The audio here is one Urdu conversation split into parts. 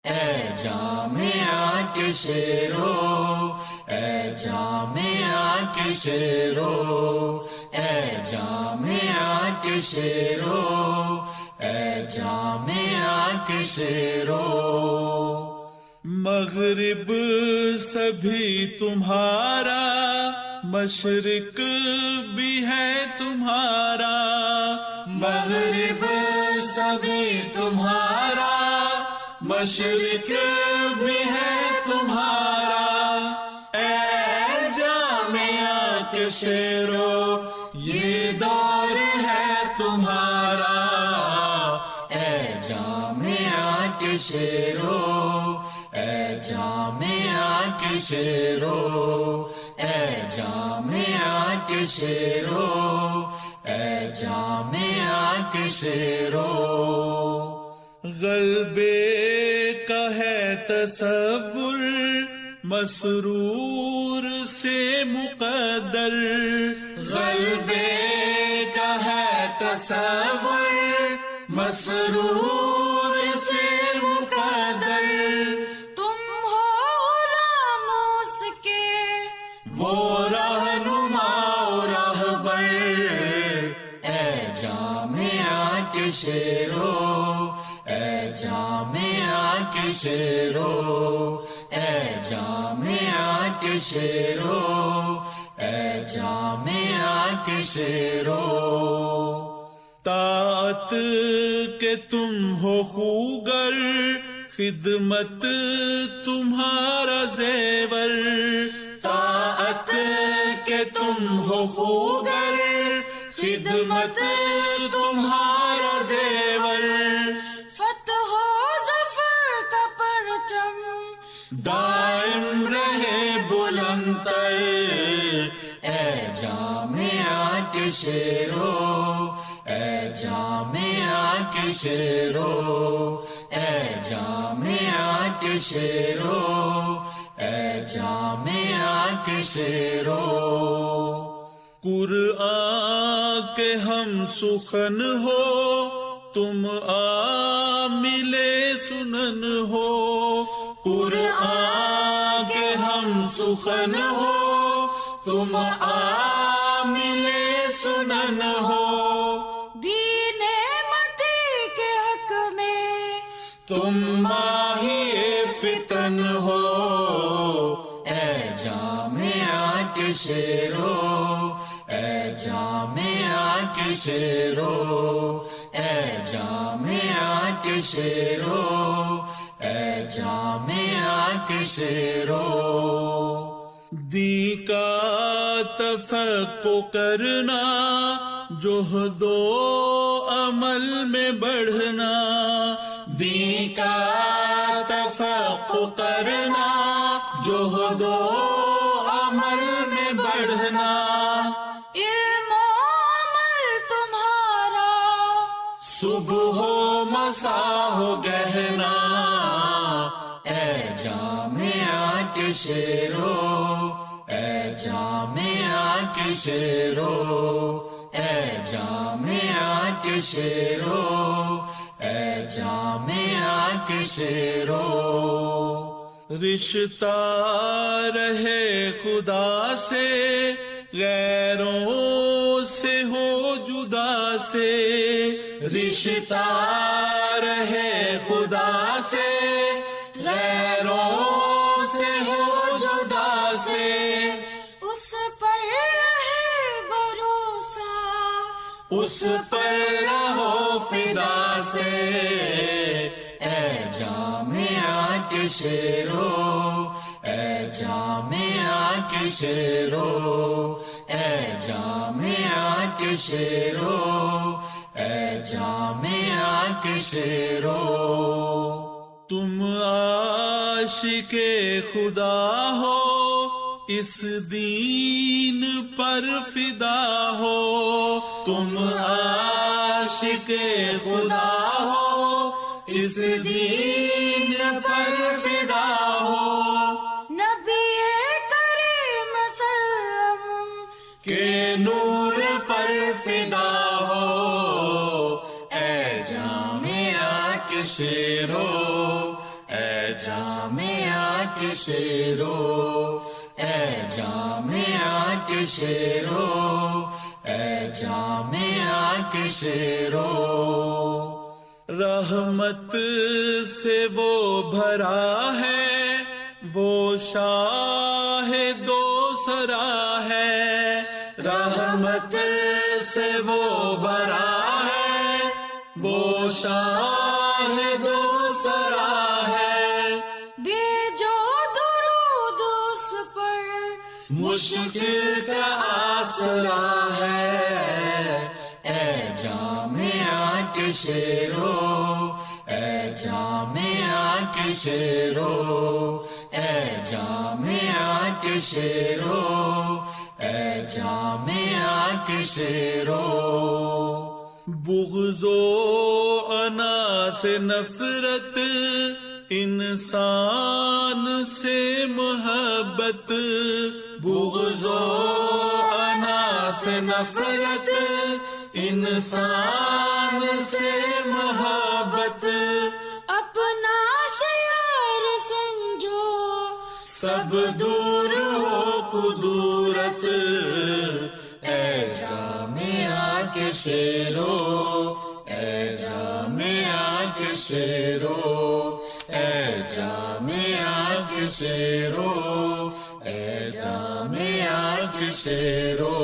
اے جامعہ کے شیرو، اے جامعہ کے شیرو، اے جامعہ کے شیرو، اے جامعہ کے شیرو۔ مغرب سبھی تمہارا، مشرق بھی ہے تمہارا، مغرب سبھی تمہارا، مشرق بھی ہے تمہارا۔ اے جامعہ کے شیرو، یہ دور ہے تمہارا۔ اے جامعہ کے شیرو، اے جامعہ کے شیرو، اے جامعہ کے شیرو، اے جامعہ کے شیرو۔ غلبے کا ہے تصور، مسرور سے مقدر، غلبے کا ہے تصور، مسرور سے مقدر۔ تم ہو غلام اس کے، وہ رہنما و رہبر۔ اے جامعہ کے شیرو، اے جامعہ کے شیرو، اے جامعہ کے شیرو، اے جامعہ کے شیرو۔ طاعت کہ تم ہو خوگر، خدمت تمہارا زیور، طاعت کہ تم ہو خوگر، خدمت تمہارا زیور۔ فتح و ظفر کا پرچم، دائم رہے بلند تر۔ اے جامعہ کے شیرو، اے جامعہ کے شیرو، اے جامعہ کے شیرو، اے جامعہ کے شیرو۔ قرآن کے ہم سخن ہو، تم عامل سنن ہو، قرآن کے ہم سخن ہو، تم عامل سنن ہو۔ دین متی کے حق میں تم ماہی فتن ہو۔ اے جامعہ کے شیرو، اے جامعہ کے شیرو، اے جامعہ کے شیرو، اے جامعہ کے شیرو۔ دین کا تفقہ کرنا، جہد و عمل میں بڑھنا، دین کا تفقہ کرنا، جہد و عمل میں بڑھنا۔ علم و عمل تمہارا، صبح و مساء ہو گہنا۔ اے جامعہ کے شیرو، اے جامعہ کے شیرو، اے جامعہ کے شیرو، اے جامعہ کے شیرو۔ رشتہ رہے خدا سے، غیروں سے ہو جدا سے، رشتہ رہے خدا سے، غیروں سے ہو جدا سے۔ اس پر رہے بھروسہ، اس پر رہو فدا سے۔ اے جامعہ کے شیرو، اے جامعہ کے شیرو، اے جامعہ کے شیرو، اے جامعہ کے شیرو۔ تم عاشق خدا ہو، اس دین پر فدا ہو، تم عاشق خدا ہو، اس دین پر فدا ہو۔ نبی کریم سلم کہ نور پر فدا ہو۔ اے جامعہ کے شیرو، اے جامعہ کے شیرو، اے جامعہ کے شیرو، اے جامعہ کے شیرو۔ رحمت سے وہ بھرا ہے، وہ شاہ دو سرا ہے، رحمت سے وہ بھرا ہے، وہ شاہ دو سرا ہے۔ بھیجو درود اس پر، مشکل کا آسرا ہے، اے جامعہ کے شیرو، اے جامعہ کے شیرو، اے جامعہ کے شیرو، اے جامعہ کے شیرو۔ بغض و انا سے نفرت، انسان سے محبت، بغض و انا سے نفرت، انسان سے محبت، اپنا شیار سمجھو، سب دور ہو قدورت، اے جامعہ کے شیرو، اے جامعہ کے شیرو، اے جامعہ کے شیرو، اے جامعہ کے شیرو۔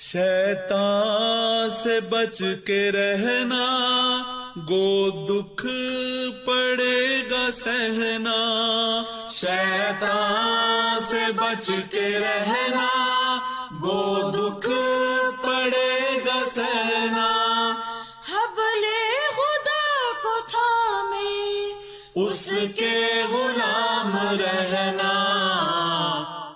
شیطان سے بچ کے رہنا، گو دکھ پڑے گا سہنا، شیطان سے بچ کے رہنا، گو دکھ پڑے گا سہنا۔ حبل خدا کو تھامے، اس کے غلام رہنا،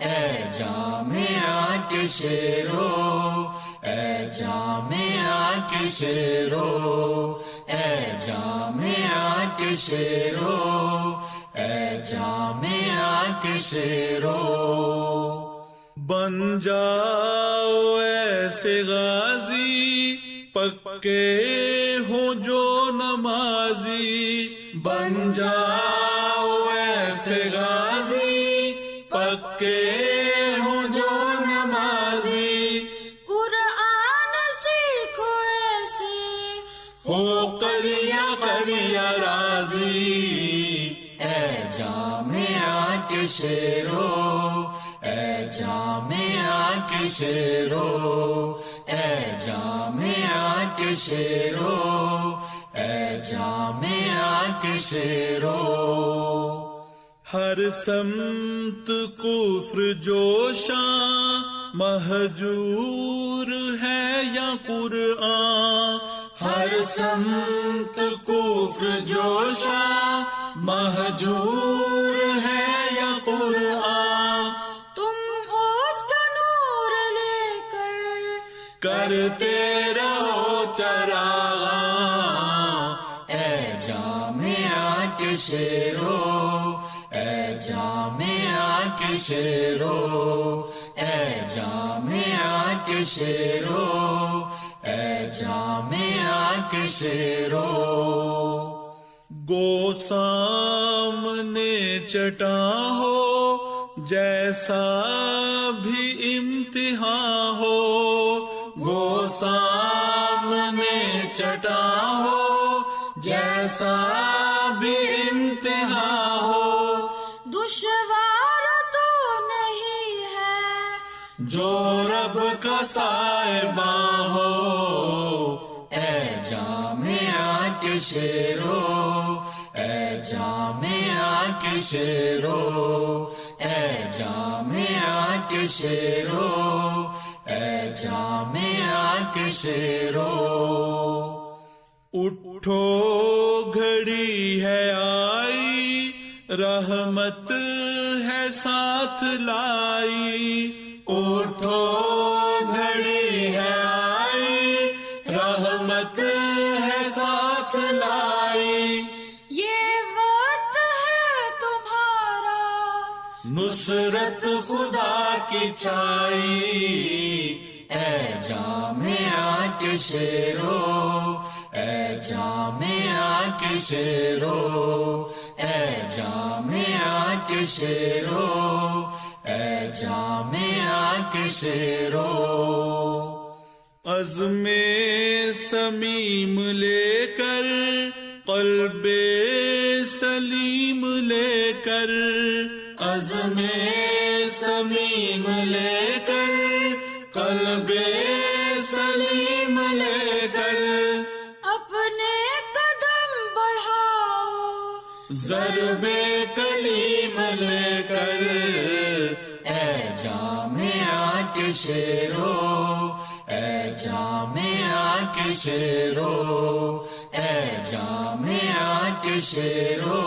اے جامعہ کے شیرو، اے جامعہ کے شیرو، اے جامعہ کے شیرو، اے جامعہ کے شیرو۔ بن جاؤ ایسے غازی، پکے ہوں جو نمازی، بن جاؤ ایسے غازی، پکے ہوں جو نمازی، قرآن سیکھو ایسے، ہو قریہ قریہ راضی، اے جامعہ کے شیرو، اے جامعہ کے شیرو، اے جامعہ کے شیرو، اے جامعہ کے شیرو۔ ہر سمت کفر جوشاں، مہجور ہے یا قرآن، ہر سمت کفر جوشاں، مہجور ہے یا قرآن، تم اس کا نور لے کر کرتے رہو چراغاں، اے جامعہ کے شیرو، اے جامعہ کے شیرو، اے جامعہ کے شیرو، اے جامعہ کے شیرو۔ گو سامنے چٹا ہو، جیسا بھی امتحان ہو، گو سامنے چٹا ہو، جیسا بھی امتحان ہو، دشوار تو نہیں ہے جو رب کا صاحباں ہو، اے جامعہ کے شیرو، اے جامعہ کے شیرو، اے جامعہ کے شیرو، اے جامعہ کے شیرو۔ اٹھو گھڑی ہے آئی، رحمت ہے ساتھ لائی، اٹھو گھڑی ہے آئی، رحمت ہے ساتھ لائی، یہ وقت ہے تمہارا، نصرت خدا کی چائی، اے جامعہ کے شیرو، اے جامعہ کے شیرو، اے کے شیرو اے جامعہ کے شیرو عزم سمیم لے کر قلب سلیم لے کر عزم سمیم لے کر قلب سلیم لے کر اپنے قدم بڑھاؤ ضرب کلیم لے کر اے جامعہ کے شیرو اے جامعہ کے شیرو اے جامعہ کے شیرو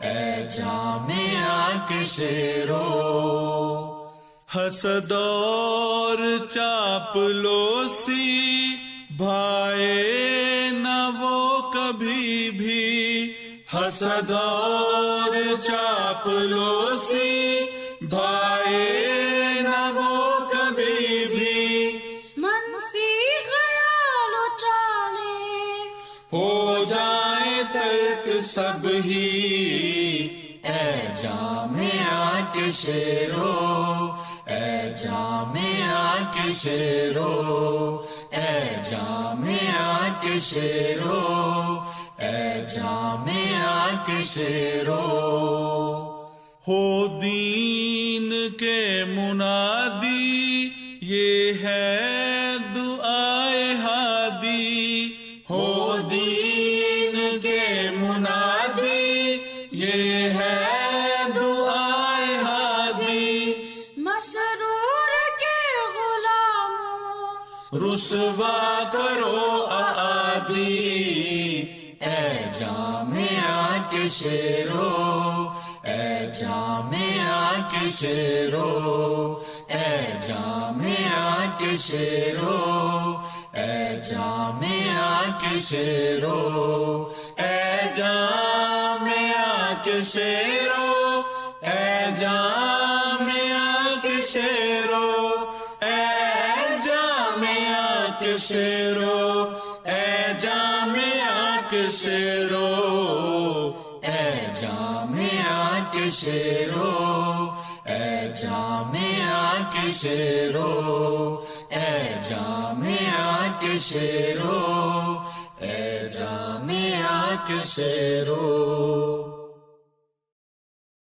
اے جامعہ کے شیرو حسد اور چاپلوسی بھائے نہ وہ کبھی بھی حسد اور چاپلوسی بھائے نہ وہ کبھی بھی منفی خیال و چالے ہو جائے ترک سب ہی اے جامعہ کے شیرو اے جامعہ کے شیرو اے جامعہ کے شیرو اے جامعہ کے شیرو ہو دین کے منادی یہ ہے دعائے ہادی ہو دین کے منادی یہ ہے دعائے ہادی مسرور کے غلاموں رسوا کرو اعادی اے جامعہ کے شیرو اے جامعہ کے شیرو اے جامعہ کے شیرو اے جامعہ کے شیرو اے جامعہ کے شیرو اے جامعہ کے شیرو اے جامعہ کے شیرو اے جامعہ کے شیرو اے جامعہ کے شیرو اے جامعہ کے شیرو اے جامعہ کے شیرو اے جامعہ کے شیرو